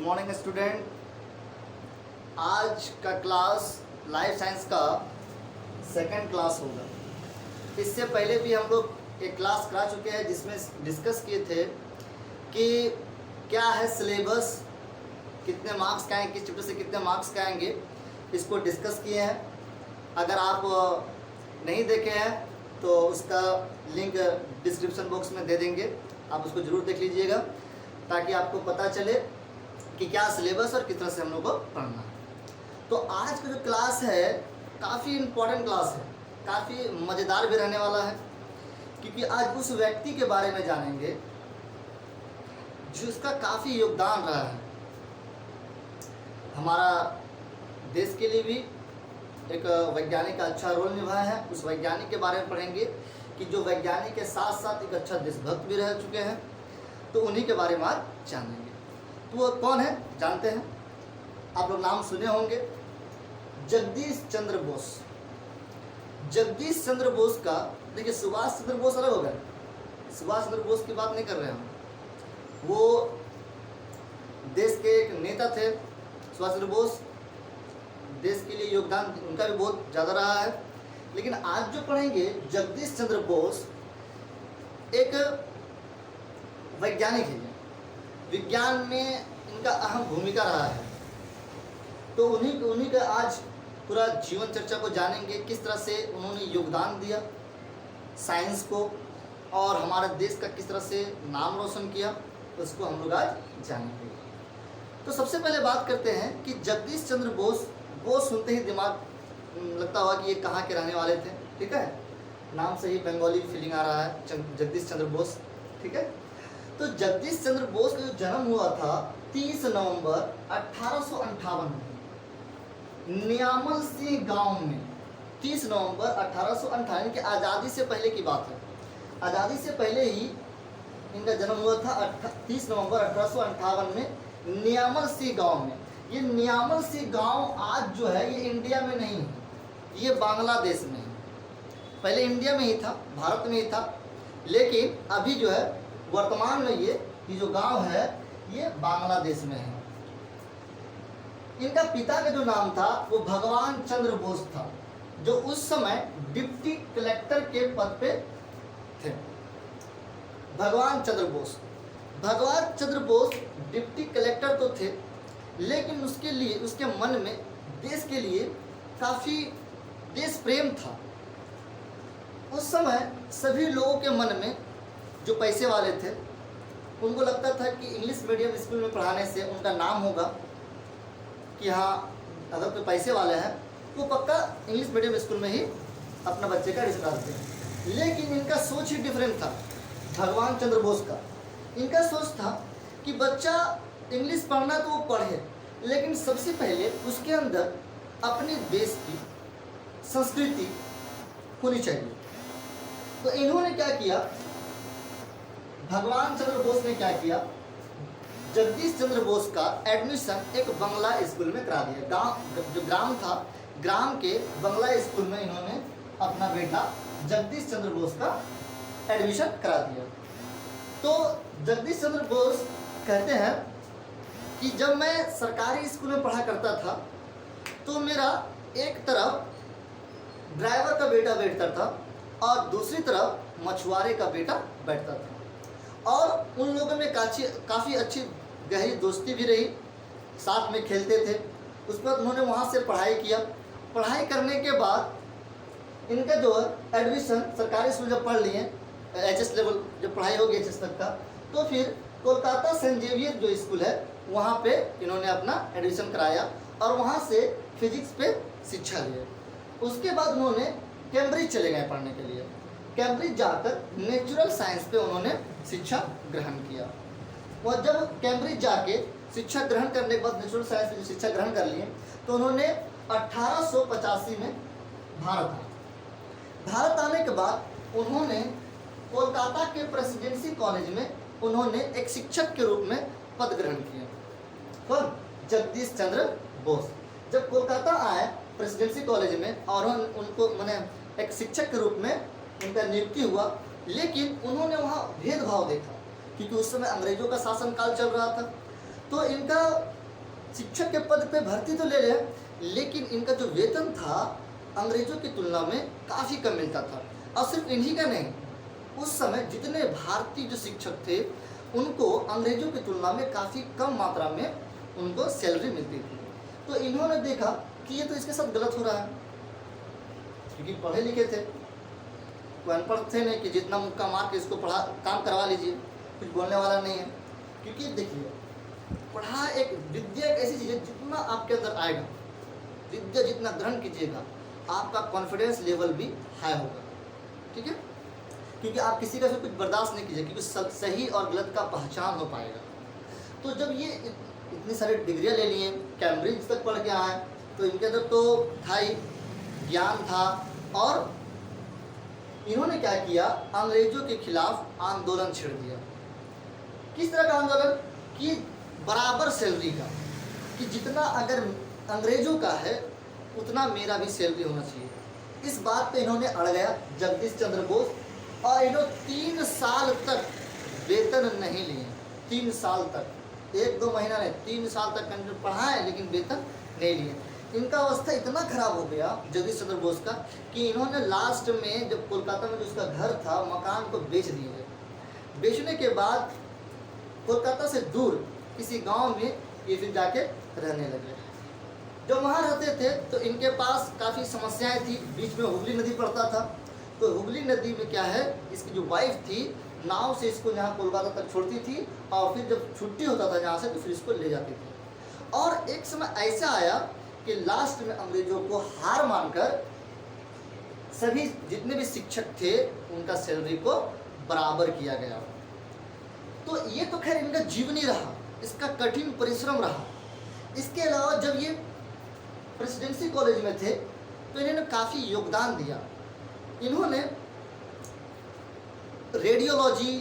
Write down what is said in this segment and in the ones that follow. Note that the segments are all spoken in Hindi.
Morning student. आज का क्लास लाइफ साइंस का सेकंड क्लास होगा। इससे पहले भी हम लोग एक क्लास करा चुके हैं जिसमें डिस्कस किए थे कि क्या है सिलेबस, कितने मार्क्स का आएंगे, किस चैप्टर से कितने मार्क्स का आएंगे, इसको डिस्कस किए हैं। अगर आप नहीं देखे हैं तो उसका लिंक डिस्क्रिप्शन बॉक्स में दे देंगे, आप उसको ज़रूर देख लीजिएगा ताकि आपको पता चले कि क्या सिलेबस और किस तरह से हम लोग को पढ़ना है। तो आज का जो क्लास है काफ़ी इम्पोर्टेंट क्लास है, काफ़ी मज़ेदार भी रहने वाला है, क्योंकि आज उस व्यक्ति के बारे में जानेंगे जिसका काफ़ी योगदान रहा है हमारा देश के लिए भी। एक वैज्ञानिक का अच्छा रोल निभाया है, उस वैज्ञानिक के बारे में पढ़ेंगे कि जो वैज्ञानिक के साथ साथ एक अच्छा देशभक्त भी रह चुके हैं, तो उन्हीं के बारे में आज जानेंगे। तो वो कौन है जानते हैं, आप लोग नाम सुने होंगे, जगदीश चंद्र बोस। जगदीश चंद्र बोस का, देखिए सुभाष चंद्र बोस अलग हो गए, सुभाष चंद्र बोस की बात नहीं कर रहे हम, वो देश के एक नेता थे। सुभाष चंद्र बोस देश के लिए योगदान उनका भी बहुत ज़्यादा रहा है। लेकिन आज जो पढ़ेंगे जगदीश चंद्र बोस एक वैज्ञानिक है, विज्ञान में इनका अहम भूमिका रहा है। तो उन्हीं का आज पूरा जीवन चर्चा को जानेंगे, किस तरह से उन्होंने योगदान दिया साइंस को और हमारे देश का किस तरह से नाम रोशन किया, उसको हम लोग आज जानेंगे। तो सबसे पहले बात करते हैं कि जगदीश चंद्र बोस, बोस सुनते ही दिमाग लगता हुआ कि ये कहाँ के रहने वाले थे, ठीक है, नाम से ही बंगाली फीलिंग आ रहा है, जगदीश चंद्र बोस, ठीक है। तो जगदीश चंद्र बोस का जो जन्म हुआ था 30 नवंबर 1858 में नियामल सिंह गांव में। 30 नवंबर 1858 की आज़ादी से पहले की बात है, आज़ादी से पहले ही इनका जन्म हुआ था 30 नवंबर 1858 में नियामल सिंह गांव में। ये नियामल सिंह गांव आज जो है ये इंडिया में नहीं है, ये बांग्लादेश में है। पहले इंडिया में ही था, भारत में ही था, लेकिन अभी जो है वर्तमान में ये जो गांव है ये बांग्लादेश में है। इनका पिता का जो नाम था वो भगवान चंद्र बोस था, जो उस समय डिप्टी कलेक्टर के पद पे थे। भगवान चंद्र बोस, भगवान चंद्र बोस डिप्टी कलेक्टर तो थे, लेकिन उसके लिए उसके मन में देश के लिए काफ़ी देश प्रेम था। उस समय सभी लोगों के मन में जो पैसे वाले थे उनको लगता था कि इंग्लिश मीडियम स्कूल में पढ़ाने से उनका नाम होगा, कि हाँ अगर कोई पैसे वाले हैं वो पक्का इंग्लिश मीडियम स्कूल में ही अपना बच्चे का एडमिशन कराते हैं। लेकिन इनका सोच ही डिफरेंट था, भगवान चंद्र बोस का। इनका सोच था कि बच्चा इंग्लिश पढ़ना तो वो पढ़े, लेकिन सबसे पहले उसके अंदर अपने देश की संस्कृति होनी चाहिए। तो इन्होंने क्या किया, भगवान चंद्र बोस ने क्या किया, जगदीश चंद्र बोस का एडमिशन एक बंगला स्कूल में करा दिया। गांव जो ग्राम था, ग्राम के बंगला स्कूल में इन्होंने अपना बेटा जगदीश चंद्र बोस का एडमिशन करा दिया। तो जगदीश चंद्र बोस कहते हैं कि जब मैं सरकारी स्कूल में पढ़ा करता था तो मेरा एक तरफ ड्राइवर का बेटा बैठता था और दूसरी तरफ मछुआरे का बेटा बैठता था, और उन लोगों में काफ़ी अच्छी गहरी दोस्ती भी रही, साथ में खेलते थे। उसके बाद उन्होंने वहाँ से पढ़ाई किया। पढ़ाई करने के बाद इनका जो एडमिशन सरकारी स्कूल जब पढ़ लिए, HS लेवल जब पढ़ाई होगी HS तक का, तो फिर कोलकाता सेंट जेवियर जो स्कूल है वहाँ पे इन्होंने अपना एडमिशन कराया और वहाँ से फिजिक्स पे शिक्षा लिया। उसके बाद उन्होंने कैम्ब्रिज चले गए पढ़ने के लिए। कैम्ब्रिज जाकर नेचुरल साइंस पे उन्होंने शिक्षा ग्रहण किया। और जब कैम्ब्रिज जाके शिक्षा ग्रहण करने के बाद नेचुरल साइंस में शिक्षा ग्रहण कर लिए तो उन्होंने 1885 में भारत आए। भारत आने के बाद उन्होंने कोलकाता के प्रेसिडेंसी कॉलेज में उन्होंने एक शिक्षक के रूप में पद ग्रहण किया। कौन? जगदीश चंद्र बोस जब कोलकाता आए प्रेसिडेंसी कॉलेज में और उनको मैंने एक शिक्षक के रूप में उनका नियुक्ति हुआ, लेकिन उन्होंने वहाँ भेदभाव देखा क्योंकि उस समय अंग्रेजों का शासनकाल चल रहा था। तो इनका शिक्षक के पद पे भर्ती तो ले रहे हैं, लेकिन इनका जो वेतन था अंग्रेजों की तुलना में काफ़ी कम मिलता था। और सिर्फ इन्हीं का नहीं, उस समय जितने भारतीय जो शिक्षक थे उनको अंग्रेजों की तुलना में काफ़ी कम मात्रा में उनको सैलरी मिलती थी। तो इन्होंने देखा कि ये तो इसके साथ गलत हो रहा है, क्योंकि पढ़े लिखे थे, कोई अनपढ़ थे नहीं कि जितना मुक्का मार के इसको पढ़ा काम करवा लीजिए, कुछ बोलने वाला नहीं है। क्योंकि देखिए, पढ़ा एक विद्या एक ऐसी चीज़ है, जितना आपके अंदर आएगा, विद्या जितना ग्रहण कीजिएगा, आपका कॉन्फिडेंस लेवल भी हाई होगा। ठीक है, क्योंकि आप किसी का से कुछ बर्दाश्त नहीं कीजिए, क्योंकि सही और गलत का पहचान हो पाएगा। तो जब ये इतनी सारी डिग्रियाँ ले लिए, कैम्ब्रिज तक पढ़ के आए, तो इनके अंदर तो था ही ज्ञान था। और इन्होंने क्या किया, अंग्रेजों के खिलाफ आंदोलन छेड़ दिया। किस तरह का आंदोलन? कि बराबर सैलरी का, कि जितना अगर अंग्रेजों का है उतना मेरा भी सैलरी होना चाहिए। इस बात पे इन्होंने अड़ गया जगदीश चंद्र बोस, और इन्होंने 3 साल तक वेतन नहीं लिए। 3 साल तक, 1-2 महीना नहीं, 3 साल तक कंटिन्यू पढ़ाए, लेकिन वेतन नहीं लिए। इनका अवस्था इतना खराब हो गया जगदीश चंद्र बोस का, कि इन्होंने लास्ट में जब कोलकाता में जो उसका घर था, मकान को बेच दिए। बेचने के बाद कोलकाता से दूर किसी गांव में ये फिर जाके रहने लगे। जब वहाँ रहते थे तो इनके पास काफ़ी समस्याएं थी। बीच में हुगली नदी पड़ता था, तो हुगली नदी में क्या है, इसकी जो वाइफ थी नाव से इसको यहाँ कोलकाता तक छोड़ती थी, और फिर जब छुट्टी होता था यहाँ से तो फिर इसको ले जाती थी। और एक समय ऐसा आया कि लास्ट में अंग्रेजों को हार मानकर सभी जितने भी शिक्षक थे उनका सैलरी को बराबर किया गया। तो ये तो खैर इनका जीवनी रहा, इसका कठिन परिश्रम रहा। इसके अलावा जब ये प्रेसिडेंसी कॉलेज में थे तो इन्होंने काफ़ी योगदान दिया। इन्होंने रेडियोलॉजी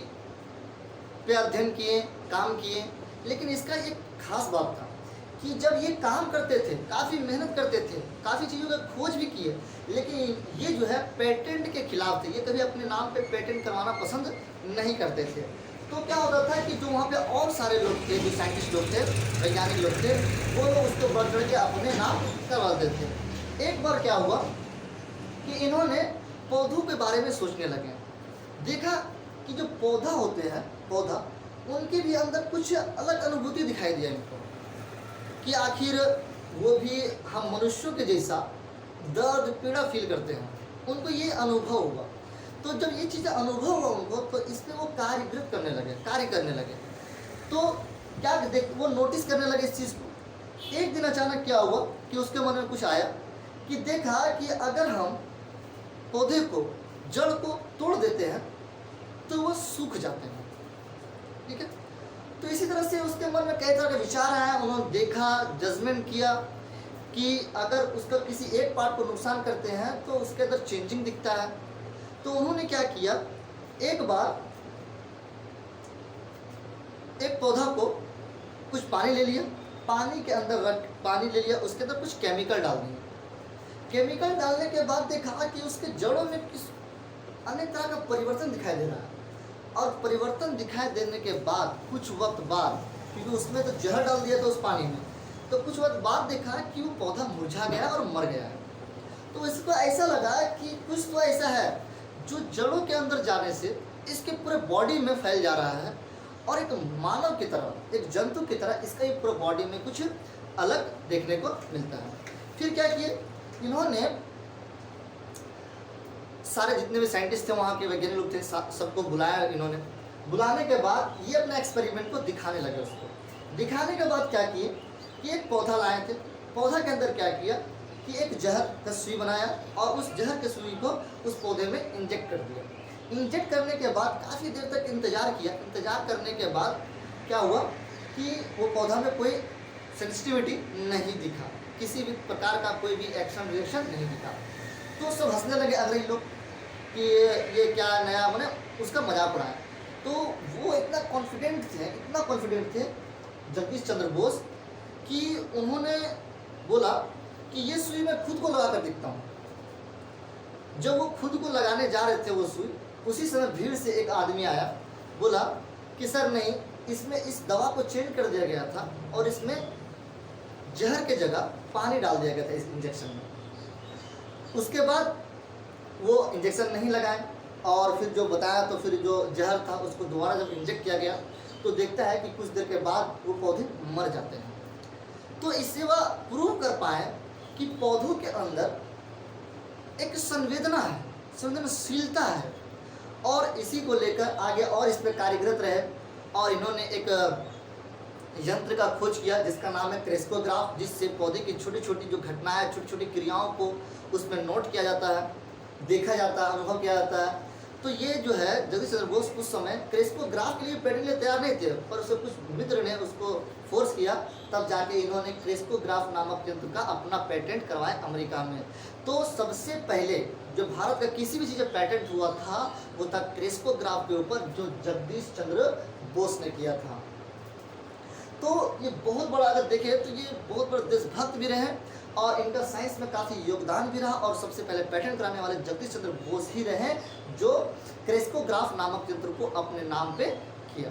पे अध्ययन किए, काम किए। लेकिन इसका एक खास बात था कि जब ये काम करते थे, काफ़ी मेहनत करते थे, काफ़ी चीज़ों का खोज भी किए, लेकिन ये जो है पेटेंट के खिलाफ थे। ये कभी अपने नाम पे पेटेंट करवाना पसंद नहीं करते थे। तो क्या होता था कि जो वहाँ पे और सारे लोग थे, जो साइंटिस्ट लोग थे, वैज्ञानिक लोग थे, वो लोग उसको बढ़ चढ़ के अपने नाम करवा देते थे। एक बार क्या हुआ कि इन्होंने पौधों के बारे में सोचने लगे। देखा कि जो पौधा होते हैं, पौधा, उनके भी अंदर कुछ अलग अनुभूति दिखाई दिया इनको, कि आखिर वो भी हम मनुष्यों के जैसा दर्द पीड़ा फील करते हैं। उनको ये अनुभव हुआ। तो जब ये चीज़ें अनुभव हुआ उनको, तो इस पर वो कार्य करने लगे। तो क्या वो नोटिस करने लगे इस चीज़ को। एक दिन अचानक क्या हुआ कि उसके मन में कुछ आया कि देखा कि अगर हम पौधे को, जड़ को तोड़ देते हैं तो वो सूख जाते हैं। ठीक है, तो इसी तरह से उसके मन में कई तरह के विचार आए। उन्होंने देखा, जजमेंट किया कि अगर उसका किसी एक पार्ट को नुकसान करते हैं तो उसके अंदर चेंजिंग दिखता है। तो उन्होंने क्या किया, एक बार एक पौधा को कुछ पानी ले लिया, पानी के अंदर पानी ले लिया, उसके अंदर कुछ केमिकल डाल दिए। केमिकल डालने के बाद देखा कि उसके जड़ों में किस अनेक तरह का परिवर्तन दिखाई दे रहा है। और परिवर्तन दिखाई देने के बाद कुछ वक्त बाद, क्योंकि उसमें तो जहर डाल दिया था उस पानी में, तो कुछ वक्त बाद देखा कि वो पौधा मुरझा गया और मर गया है। तो इसको ऐसा लगा कि कुछ तो ऐसा है जो जड़ों के अंदर जाने से इसके पूरे बॉडी में फैल जा रहा है, और एक मानव की तरह, एक जंतु की तरह इसका ये पूरे बॉडी में कुछ अलग देखने को मिलता है। फिर क्या किए, इन्होंने सारे जितने भी साइंटिस्ट थे, वहाँ के वैज्ञानिक लोग थे, सबको बुलाया। इन्होंने बुलाने के बाद ये अपना एक्सपेरिमेंट को दिखाने लगे। उसको दिखाने के बाद क्या किए कि एक पौधा लाए थे। पौधा के अंदर क्या किया कि एक जहर का सुई बनाया, और उस जहर के सुई को उस पौधे में इंजेक्ट कर दिया। इंजेक्ट करने के बाद काफ़ी देर तक इंतज़ार किया। इंतज़ार करने के बाद क्या हुआ कि वो पौधा में कोई सेंसिटिविटी नहीं दिखा, किसी भी प्रकार का कोई भी एक्शन रिएक्शन नहीं दिखा। तो सब हंसने लगे अंग्रेज लोग कि ये क्या नया, मैंने उसका मजाक उड़ाया। तो वो इतना कॉन्फिडेंट थे जगदीश चंद्र बोस, कि उन्होंने बोला कि ये सुई मैं खुद को लगा कर दिखता हूँ। जब वो खुद को लगाने जा रहे थे वो सुई, उसी समय भीड़ से एक आदमी आया, बोला कि सर नहीं, इसमें इस दवा को चेंज कर दिया गया था और इसमें जहर के जगह पानी डाल दिया गया था इस इंजेक्शन में। उसके बाद वो इंजेक्शन नहीं लगाए और फिर जो बताया तो फिर जो जहर था उसको दोबारा जब इंजेक्ट किया गया तो देखता है कि कुछ देर के बाद वो पौधे मर जाते हैं। तो इससे वह प्रूव कर पाए कि पौधों के अंदर एक संवेदना है, संवेदनशीलता है, और इसी को लेकर आगे और इस पर कार्यरत रहे और इन्होंने एक यंत्र का खोज किया जिसका नाम है क्रेस्कोग्राफ, जिससे पौधे की छोटी छोटी जो घटनाएं, छोटी छोटी क्रियाओं को उसमें नोट किया जाता है, देखा जाता है, अनुभव किया जाता है। तो ये जो है जगदीश चंद्र बोस उस समय क्रेस्कोग्राफ के लिए पेटेंट लिए तैयार नहीं थे, पर उसे कुछ मित्र ने उसको फोर्स किया, तब जाके इन्होंने क्रेस्कोग्राफ नामक यंत्र का अपना पेटेंट करवाया अमेरिका में। तो सबसे पहले जो भारत का किसी भी चीज़ का पेटेंट हुआ था वो था क्रेस्कोग्राफ के ऊपर, जो जगदीश चंद्र बोस ने किया था। तो ये बहुत बड़ा, अगर देखें तो ये बहुत बड़े देशभक्त भी रहे और इनका साइंस में काफ़ी योगदान भी रहा, और सबसे पहले पेटेंट कराने वाले जगदीश चंद्र बोस ही रहे जो क्रेस्कोग्राफ नामक यंत्र को अपने नाम पे किया।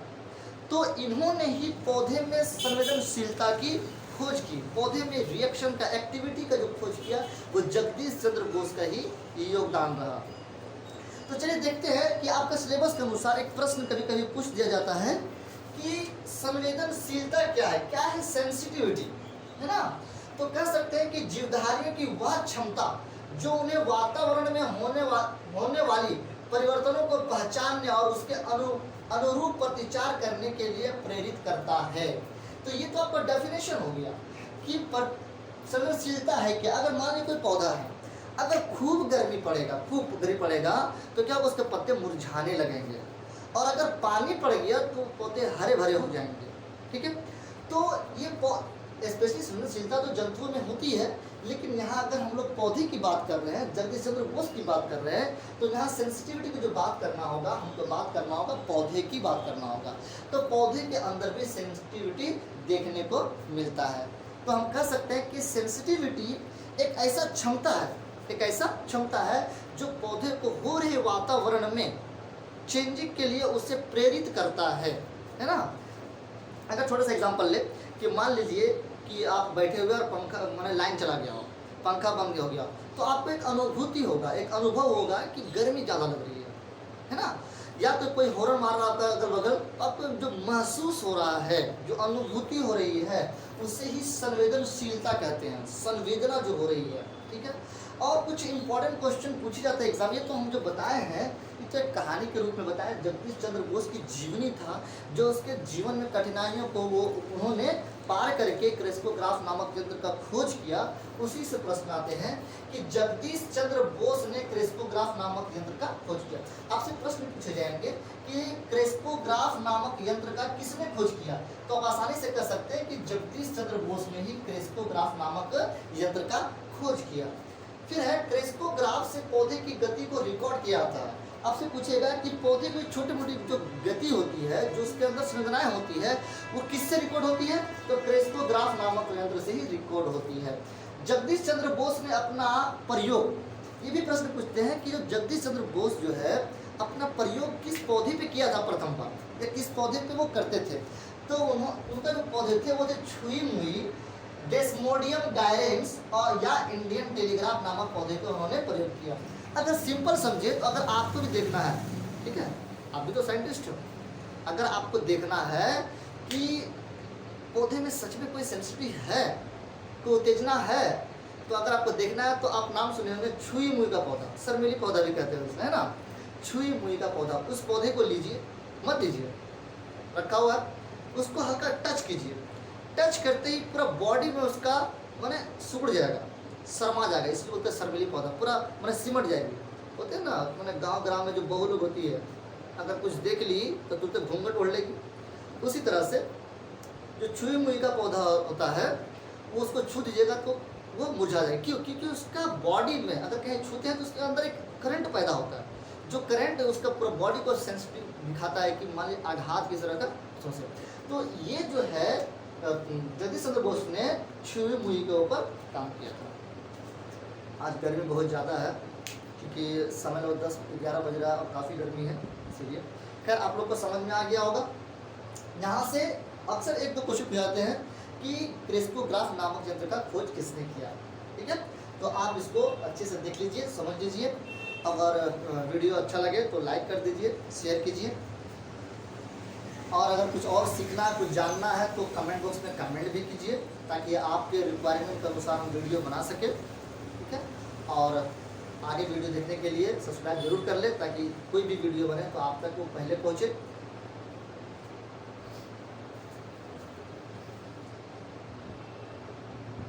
तो इन्होंने ही पौधे में संवेदनशीलता की खोज की, पौधे में रिएक्शन का, एक्टिविटी का जो खोज किया वो जगदीश चंद्र बोस का ही योगदान रहा। तो चलिए देखते हैं कि आपका सिलेबस के अनुसार एक प्रश्न कभी कभी पूछ दिया जाता है कि संवेदनशीलता क्या है सेंसिटिविटी, है ना। तो कह सकते हैं कि जीवधारियों की वह क्षमता जो उन्हें वातावरण में होने वाली परिवर्तनों को पहचानने और उसके अनुरूप प्रतिचार करने के लिए प्रेरित करता है। तो ये तो आपका डेफिनेशन हो गया कि संवेदनशीलता है कि अगर मान लीजिए कोई पौधा है, अगर खूब गर्मी पड़ेगा तो क्या उसके पत्ते मुरझाने लगेंगे, और अगर पानी पड़ गया तो पौधे हरे भरे हो जाएंगे, ठीक है। तो ये स्पेशली संवेदनशीलता तो जंतुओं में होती है, लेकिन यहाँ अगर हम लोग पौधे की बात कर रहे हैं, जगदीश चंद्र बोस की बात कर रहे हैं, तो यहाँ सेंसिटिविटी की जो बात करना होगा, हमको बात करना होगा पौधे की बात करना होगा। तो पौधे के अंदर भी सेंसिटिविटी देखने को मिलता है। तो हम कह सकते हैं कि सेंसिटिविटी एक ऐसा क्षमता है जो पौधे को हो रहे वातावरण में चेंजिंग के लिए उसे प्रेरित करता है ना। अगर छोटा सा एग्जांपल ले कि मान लीजिए कि आप बैठे हुए और पंखा माने लाइन चला गया हो, पंखा बंद हो गया, तो आपको एक अनुभूति होगा, एक अनुभव होगा कि गर्मी ज़्यादा लग रही है ना। या तो कोई हॉर्न मार रहा होगा अगल बगल, तो आपको जो महसूस हो रहा है, जो अनुभूति हो रही है, उसे ही संवेदनशीलता कहते हैं, संवेदना जो हो रही है, ठीक है। और कुछ इंपॉर्टेंट क्वेश्चन पूछे जाते हैं एग्जाम, ये तो हम जो बताए हैं तो एक कहानी के रूप में बताया। जगदीश चंद्र बोस की जीवनी था, जो उसके जीवन में कठिनाइयों को उन्होंने पार करके क्रेस्कोग्राफ नामक यंत्र का खोज किया। उसी से प्रश्न आते हैं कि जगदीश चंद्र बोस ने क्रेस्कोग्राफ नामक यंत्र का खोज किया। आपसे प्रश्न पूछे जाएंगे कि क्रेस्कोग्राफ नामक यंत्र का किसने खोज किया, तो आप आसानी से कह सकते हैं कि जगदीश चंद्र बोस ने ही क्रेस्कोग्राफ नामक यंत्र का खोज किया। फिर है क्रेस्कोग्राफ से पौधे की गति को रिकॉर्ड किया जाता है। आपसे पूछेगा कि पौधे की छोटी मोटी जो गति होती है, जो उसके अंदर संवेदनाएं होती है, वो किससे रिकॉर्ड होती है, तो क्रेस्कोग्राफ नामक यंत्र से ही रिकॉर्ड होती है। जगदीश चंद्र बोस ने अपना प्रयोग, ये भी प्रश्न पूछते हैं कि जो जगदीश चंद्र बोस जो है अपना प्रयोग किस पौधे पे किया था प्रथम बार, या किस पौधे पे वो करते थे। तो उनका जो पौधे थे वो थे छुई मुई, डेस्मोडियम डायरेंस और या इंडियन टेलीग्राफ नामक पौधे को उन्होंने प्रयोग किया। अगर सिंपल समझे तो अगर आपको भी देखना है, ठीक है, आप भी तो साइंटिस्ट हो, अगर आपको देखना है कि पौधे में सच में कोई सेंसिटिविटी है, कोई उत्तेजना है, तो अगर आपको देखना है तो आप नाम सुने होंगे छुई मुई का पौधा, शर्मिली पौधा भी कहते हैं उसमें, है ना। छुई मुई का पौधा, उस पौधे को लीजिए, मत दीजिए, रखा हुआ है, उसको हल्का टच कीजिए, टच करते ही पूरा बॉडी में उसका माने सुकड़ जाएगा, शर्मा जाएगा, इसलिए बोलते हैं शर्मिली पौधा, पूरा मैंने सिमट जाएगी। होते हैं ना मैंने गांव में जो बहू लोग होती है, अगर कुछ देख ली तो तुरंत घूंघट ओढ़ लेगी। उसी तरह से जो छुई मुई का पौधा होता है, वो उसको छू दीजिएगा तो वो मुरझा जाएगा। क्यों? क्योंकि उसका बॉडी में अगर कहीं छूते हैं तो उसके अंदर एक करंट पैदा होता है, जो करंट है उसका पूरा बॉडी को सेंसिटिव दिखाता है कि मान लीजिए आघात किस तरह का सोचे। तो ये जो है जगदीश चंद्र बोस ने छुई मुई के ऊपर काम किया था। आज गर्मी बहुत ज़्यादा है क्योंकि समय लोग 10-11 बज रहा है और काफ़ी गर्मी है, इसीलिए खैर आप लोग को समझ में आ गया होगा। यहाँ से अक्सर एक दो क्वेश्चन पूछ जाते हैं कि क्रेस्कोग्राफ नामक यंत्र का खोज किसने किया। ठीक है, तो आप इसको अच्छे से देख लीजिए, समझ लीजिए। अगर वीडियो अच्छा लगे तो लाइक कर दीजिए, शेयर कीजिए, और अगर कुछ और सीखना है, कुछ जानना है तो कमेंट बॉक्स में कमेंट भी कीजिए, ताकि आपके रिक्वायरमेंट के अनुसार हम वीडियो बना सकें। ठीक है, और आगे वीडियो देखने के लिए सब्सक्राइब जरूर कर ले, ताकि कोई भी वीडियो बने तो आप तक वो पहले पहुँचे।